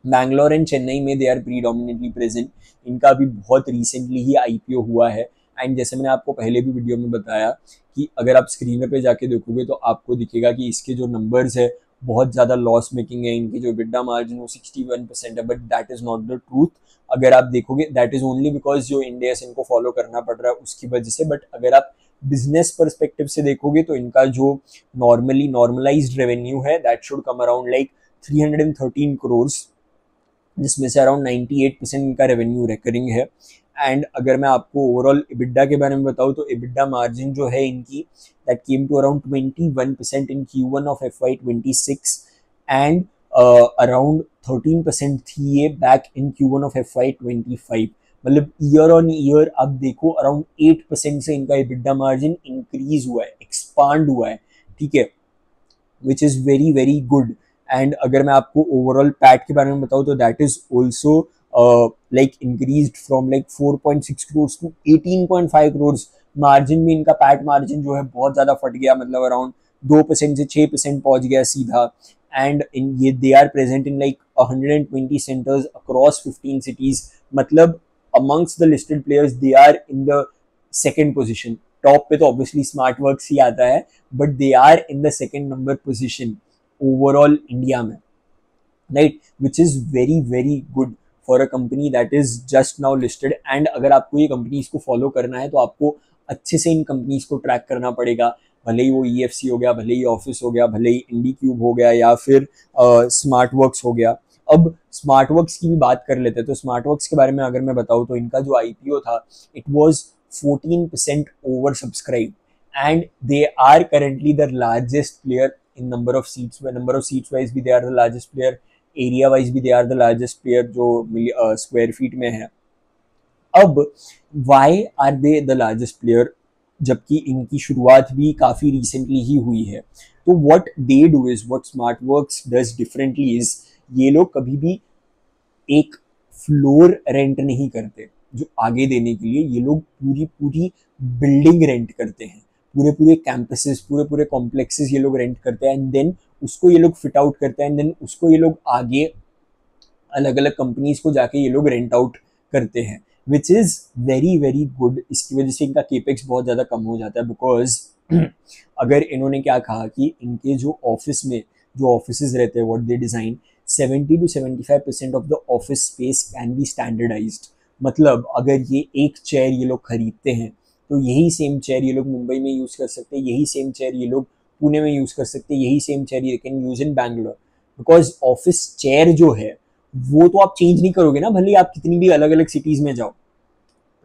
Bangalore and Chennai में दे आर प्रीडोमिनेटली प्रेजेंट. इनका भी बहुत रिसेंटली ही IPO हुआ है. एंड जैसे मैंने आपको पहले भी वीडियो में बताया कि अगर आप स्क्रीन पे जाके देखोगे तो आपको दिखेगा कि इसके जो नंबर्स है बहुत ज़्यादा लॉस मेकिंग है. इनकी जो EBITDA मार्जिन वो 61% है, but that is not the truth. अगर आप देखोगे दैट इज़ ओनली बिकॉज जो इंडियस इनको फॉलो करना पड़ रहा है उसकी वजह से. बट अगर आप बिजनेस परस्पेक्टिव से देखोगे तो इनका जो नॉर्मलाइज्ड रेवेन्यू है that should come around like 313 crores, जिसमें से अराउंड 98% इनका रेवेन्यू रिकरिंग है. एंड अगर मैं आपको ओवरऑल EBITDA के बारे में बताऊँ तो EBITDA मार्जिन जो है इनकी that came to around 21% in Q1 of FY26 and around 13% थी ये back in Q1 of FY25. मतलब ईयर ऑन ईयर आप देखो अराउंड 8% से इनका EBITDA मार्जिन इंक्रीज हुआ है, एक्सपांड हुआ है, ठीक है, which is very very good. And अगर मैं आपको ओवरऑल पैट के बारे में बताऊँ तो that is also like increased from like 4.6 crores to 18.5 crores margin भी इनका पैट मार्जिन जो है बहुत ज़्यादा फट गया, मतलब अराउंड 2% से 6% पहुंच गया सीधा। एंड इन ये they are present in like 120 centres across 15 cities, मतलब amongst the listed players they are in the second position. Top पे तो ऑब्वियसली स्मार्ट वर्क्स ही आता है, but they are in the second number position overall India में, right, which is very very good for a company that is just now listed. And अगर आपको ये companies को फॉलो करना है तो आपको अच्छे से इन कंपनीज को ट्रैक करना पड़ेगा, भले ही वो EFC हो गया, भले ही ऑफिस हो गया, भले ही IndiCube हो गया, या फिर स्मार्ट वर्क्स हो गया। अब स्मार्ट वर्क्स की भी बात कर लेते हैं, तो स्मार्ट वर्क्स के बारे में अगर मैं बताऊँ तो इनका जो IPO था it was 14% over subscribe, and they are currently the largest player in number of seats wise भी they are the largest player, area wise भी they are the largest player जो स्क्वायर फीट में है। अब why are they the largest player, जबकि इनकी शुरुआत भी काफ़ी रिसेंटली ही हुई है? तो what they do is, what smart works does differently is, ये लोग कभी भी एक फ्लोर रेंट नहीं करते जो आगे देने के लिए, ये लोग पूरी पूरी बिल्डिंग रेंट करते हैं, पूरे पूरे कैंपसेस, पूरे पूरे कॉम्प्लेक्सेस ये लोग रेंट करते हैं, एंड देन उसको ये लोग फिट आउट करते हैं, एंड देन उसको ये लोग आगे अलग अलग कंपनीज को जाके ये लोग रेंट आउट करते हैं, which is very very good. इसकी वजह से इनका केपेक्स बहुत ज़्यादा कम हो जाता है, बिकॉज अगर इन्होंने क्या कहा कि इनके जो ऑफिस में जो ऑफिसेज रहते हैं, what they design, 70 to 75% of the office space can be standardised. मतलब अगर ये एक चेयर ये लोग खरीदते हैं तो यही सेम चेयर ये लोग मुंबई में यूज़ कर सकते हैं, यही सेम चेयर ये लोग पुणे में यूज़ कर सकते हैं, यही सेम चेयर ये can use in Bangalore, because office chair जो है वो तो आप चेंज नहीं करोगे ना, भले आप कितनी भी अलग अलग सिटीज़ में जाओ,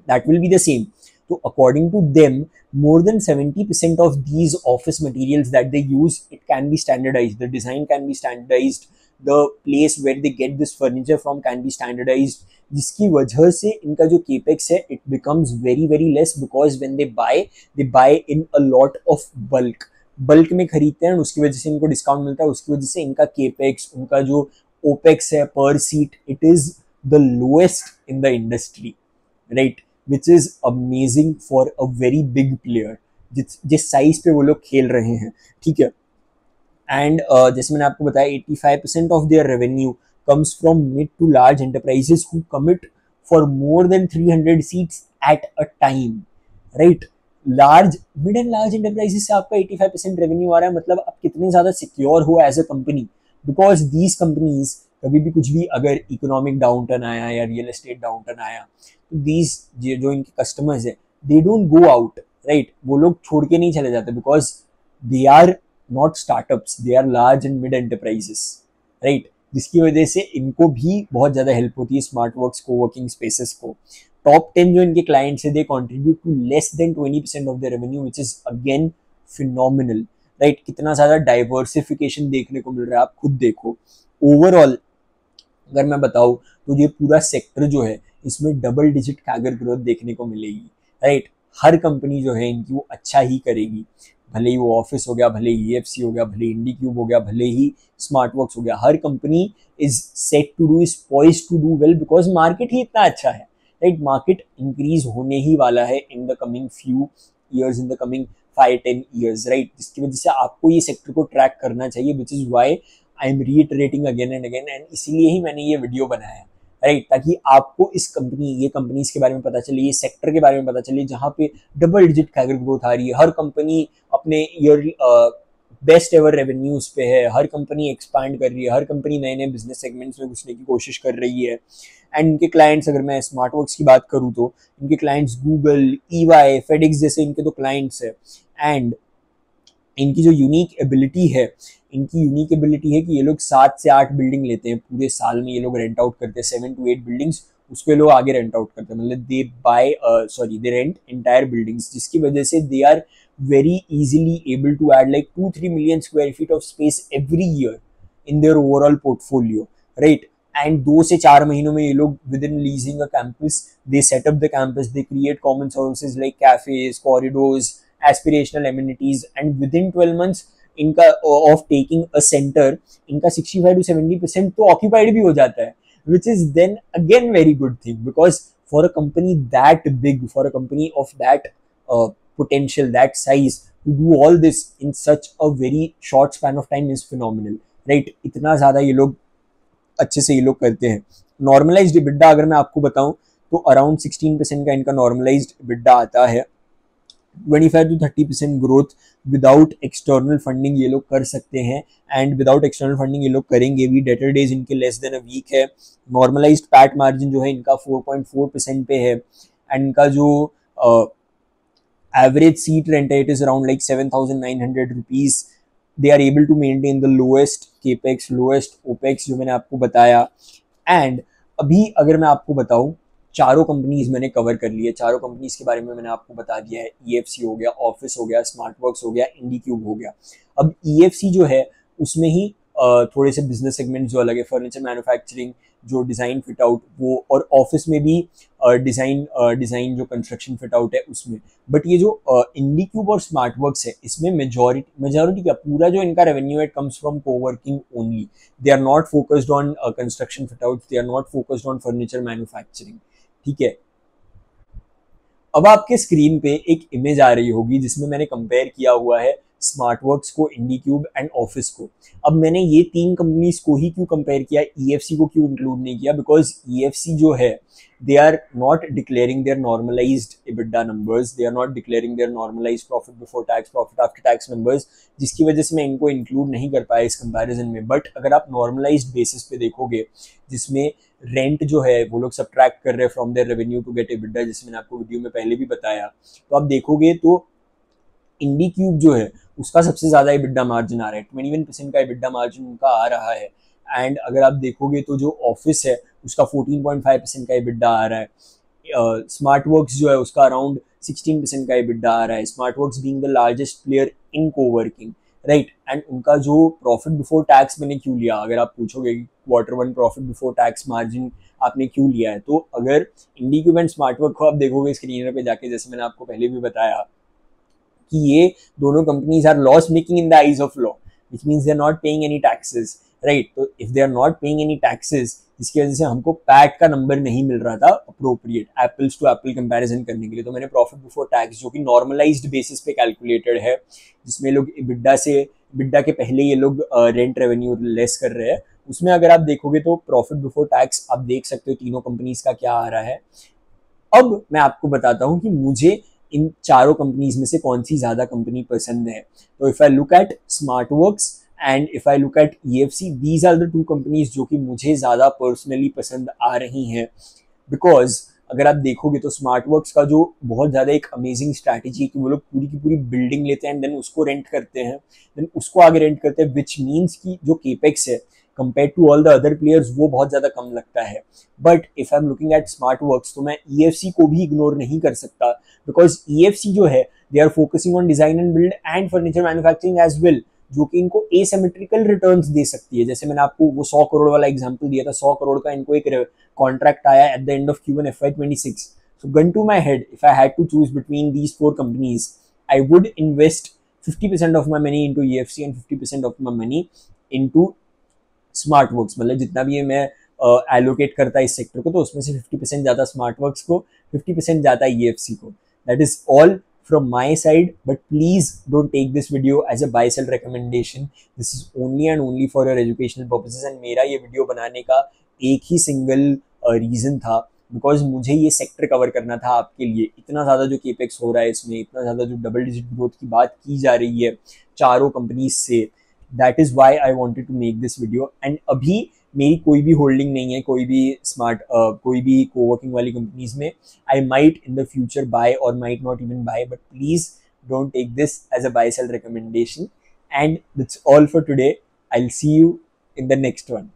that will be the same. So according to them, more than 70% of these office materials that they use, it can be standardized, the design can be standardized, the place where they get this furniture from can be standardized, जिसकी वजह से इनका जो capex है it becomes very very less, because when they buy in a lot of bulk में खरीदते हैं, उसकी वजह से इनको डिस्काउंट मिलता है, उसकी वजह से इनका capex, उनका जो OPEX है per seat, it is the lowest in the industry, right? Which is amazing for a very big player, जिस साइज पे वो लोग खेल रहे हैं, ठीक है। एंड जैसे मैंने आपको बताया 85% of their revenue comes from mid to large enterprises who commit for more than 300 seats at a time, right. Mid and large enterprises से आपका 85% रेवेन्यू आ रहा है, मतलब आप कितने ज्यादा सिक्योर हो as a company, because these companies कभी भी कुछ भी, अगर इकोनॉमिक डाउनटर्न आया या रियल एस्टेट डाउनटर्न आया, तो दीज जो इनके कस्टमर्स है they don't go out, right, वो लोग छोड़ के नहीं चले जाते, because they are not startups, they are large and mid enterprises, right, जिसकी वजह से इनको भी बहुत ज़्यादा हेल्प होती है स्मार्ट वर्क्स को वर्किंग स्पेसेस को। टॉप 10 जो इनके क्लाइंट्स है they contribute to less than 20% of the revenue, which is again phenomenal, right. कितना ज़्यादा डाइवर्सिफिकेशन देखने को मिल रहा है, आप खुद देखो। ओवरऑल अगर मैं बताऊँ तो ये पूरा सेक्टर जो है इसमें डबल डिजिट कैगर ग्रोथ देखने को मिलेगी, राइट। हर कंपनी जो है इनकी वो अच्छा ही करेगी, भले ही वो ऑफिस हो गया, भले ही EFC हो गया, भले ही IndiCube हो गया, भले ही स्मार्ट वर्क्स हो गया, हर company is set to do, is poised to do well, because market ही इतना अच्छा है, राइट। मार्केट इंक्रीज होने ही वाला है इन the coming few years, in the coming 5-10 years, right, जिसकी वजह से आपको ये सेक्टर को ट्रैक करना चाहिए, which is why I am reiterating again and again, and इसीलिए ही मैंने ये वीडियो बनाया है, राइट, ताकि आपको ये कंपनीज के बारे में पता चले, ये सेक्टर के बारे में पता चले, जहाँ पे डबल डिजिट कैगर ग्रोथ आ रही है, हर कंपनी अपने ईयरली बेस्ट एवर रेवेन्यूज पे है, हर कंपनी एक्सपांड कर रही है, हर कंपनी नए नए बिजनेस सेगमेंट्स में घुसने की कोशिश कर रही है। एंड इनके क्लाइंट्स, अगर मैं स्मार्ट वर्क्स की बात करूँ तो इनके क्लाइंट्स गूगल, EY, फेडेक्स जैसे इनके तो क्लाइंट्स है। एंड इनकी जो यूनिक एबिलिटी है कि ये लोग 7 से 8 बिल्डिंग लेते हैं पूरे साल में, ये लोग रेंट आउट करते हैं 7 to 8 बिल्डिंग्स, उसको ये लोग आगे रेंट आउट करते हैं, मतलब दे रेंट एंटायर बिल्डिंग्स, जिसकी वजह से they are very easily able to add like 2-3 million square feet of space every year in their overall portfolio, right? And 2 से 4 महीनों में ये लोग within leasing a campus, they set up the campus, they create common services like cafes, corridors, aspirational amenities, and within 12 months इनका of taking a center, इनका 65 to 70% तो occupied भी हो जाता है, which is then again very good thing, because for a company that big, for a company of that potential, that size to do all this in such a very short span of time is phenomenal, right? इतना ज़्यादा ये लोग अच्छे से ये लोग करते हैं. नॉर्मलाइज्ड EBITDA अगर मैं आपको बताऊं तो अराउंड 16% का इनका नॉर्मलाइज्ड EBITDA आता है. 25 to 30% growth without external funding ये लोग कर सकते हैं, एंड विदाउट एक्सटर्नल फंडिंग ये लोग करेंगे भी. डेटर डेज इनके लेस देन अ वीक है. नॉर्मलाइज्ड पैट मार्जिन जो है इनका 4.4% पे है, एंड इनका जो एवरेज सीट रेंट है it is around like 7,900 rupees. They are able to maintain the lowest capex, lowest opex जो मैंने आपको बताया. एंड अभी अगर मैं आपको बताऊं, चारों कंपनीज मैंने कवर कर ली है. चारों कंपनीज के बारे में मैंने आपको बता दिया है. EFC हो गया, ऑफिस हो गया, स्मार्टवर्क्स हो गया, इंडीक्यूब हो गया. अब EFC जो है उसमें ही थोड़े से बिजनेस सेगमेंट जो अलग है, फर्नीचर मैन्युफैक्चरिंग, जो डिज़ाइन फिट आउट वो, और ऑफिस में भी डिज़ाइन जो कंस्ट्रक्शन फिट आउट है उसमें. बट ये जो इंडीक्यूब और स्मार्टवर्क्स है इसमें मेजॉरिटी का पूरा जो इनका रेवेन्यू है comes from coworking only. They are not focused on construction fit out, they are not focused on furniture manufacturing. ठीक है. अब आपके स्क्रीन पे एक इमेज आ रही होगी जिसमें मैंने कंपेयर किया हुआ है स्मार्टवर्क्स को, इंडीक्यूब एंड ऑफिस को. अब मैंने ये तीन कंपनीज को ही क्यों कंपेयर किया, EFC को क्यों इंक्लूड नहीं किया? बिकॉज EFC जो है they are not declaring their normalized EBITDA numbers, they are not declaring their normalized profit before tax, profit after tax numbers, जिसकी वजह से मैं इनको इंक्लूड नहीं कर पाया इस कंपैरिजन में. बट अगर आप नॉर्मलाइज्ड बेसिस पे देखोगे जिसमें रेंट जो है वो लोग सब्ट्रैक्ट कर रहे हैं from their revenue to get EBITDA, जिसमें मैंने आपको वीडियो में पहले भी बताया, तो आप देखोगे तो इंडीक्यूब जो है उसका सबसे ज़्यादा EBITDA मार्जिन आ रहा है. 21% का EBITDA मार्जिन उनका आ रहा है. एंड अगर आप देखोगे तो जो ऑफिस है उसका 14.5% का EBITDA आ रहा है. स्मार्टवर्क्स जो है उसका अराउंड 16% का EBITDA आ रहा है. Smartworks being the largest player in coworking, right. And उनका जो प्रॉफिट बिफोर टैक्स मैंने क्यों लिया, अगर आप पूछोगे कि Q1 profit before tax margin आपने क्यों लिया है, तो अगर इंडीक्यूब एंड स्मार्टवर्क को आप देखोगे स्क्रीनर पे जाके, जैसे मैंने आपको पहले भी बताया कि ये दोनों companies are loss making in the eyes of law, which means they are not paying any taxes, right. तो if they are not paying any taxes, इसकी वजह से हमको पैट का नंबर नहीं मिल रहा था appropriate apples to apple comparison करने के लिए. तो मैंने प्रॉफिट बिफोर टैक्स जो कि नॉर्मलाइज्ड बेसिस पे कैलकुलेटेड है, जिसमें लोग EBITDA के पहले ये लोग रेंट रेवेन्यू लेस कर रहे हैं, उसमें अगर आप देखोगे तो प्रॉफिट बिफोर टैक्स आप देख सकते हो तीनों कंपनीज का क्या आ रहा है. अब मैं आपको बताता हूँ कि मुझे इन चारों कंपनीज में से कौन सी ज़्यादा कंपनी पसंद है. तो if I look at Smartworks and if I look at EFC, these are the two companies जो कि मुझे ज़्यादा पर्सनली पसंद आ रही हैं. बिकॉज अगर आप देखोगे तो स्मार्टवर्क्स का जो बहुत ज़्यादा एक अमेजिंग स्ट्रैटेजी है कि वो लोग पूरी की पूरी बिल्डिंग लेते हैं, देन उसको रेंट करते हैं, देन उसको आगे रेंट करते हैं, विच मीन्स कि जो केपेक्स है compare to all the other players वो बहुत ज़्यादा कम लगता है. But if I am looking at Smartworks तो मैं EFC को भी इग्नोर नहीं कर सकता, बिकॉज EFC जो है they are focusing on design and build and furniture manufacturing as well, जो कि इनको एसिमेट्रिकल रिटर्न्स दे सकती है. जैसे मैंने आपको वो 100 करोड़ वाला एग्जांपल दिया था, 100 करोड़ का इनको एक कॉन्ट्रैक्ट आया at the end of Q1 FY26. So gun to my head, if I had to choose between these 4 companies, I would invest 50% of my money into EFC and 50% of my money into Smartworks. मतलब जितना भी मैं allocate करता है इस sector को, तो उसमें से 50% जाता स्मार्टवर्क्स को, 50% जाता है EFC को. That is all from my side, but please don't take this video as a buy sell recommendation. This is only and only for your educational purposes. And मेरा ये वीडियो बनाने का एक ही सिंगल रीज़न था, because मुझे ये sector cover करना था आपके लिए. इतना ज़्यादा जो केपेक्स हो रहा है इसमें, इतना ज़्यादा जो डबल डिजिट ग्रोथ की बात की जा रही है चारों कंपनीज से, that is why I wanted to make this video. एंड अभी मेरी कोई भी होल्डिंग नहीं है कोई भी कोवर्किंग वाली कंपनीज में. I might in the future buy और might not even buy, but please don't take this as a buy sell recommendation. And that's all for today. I will see you in the next one.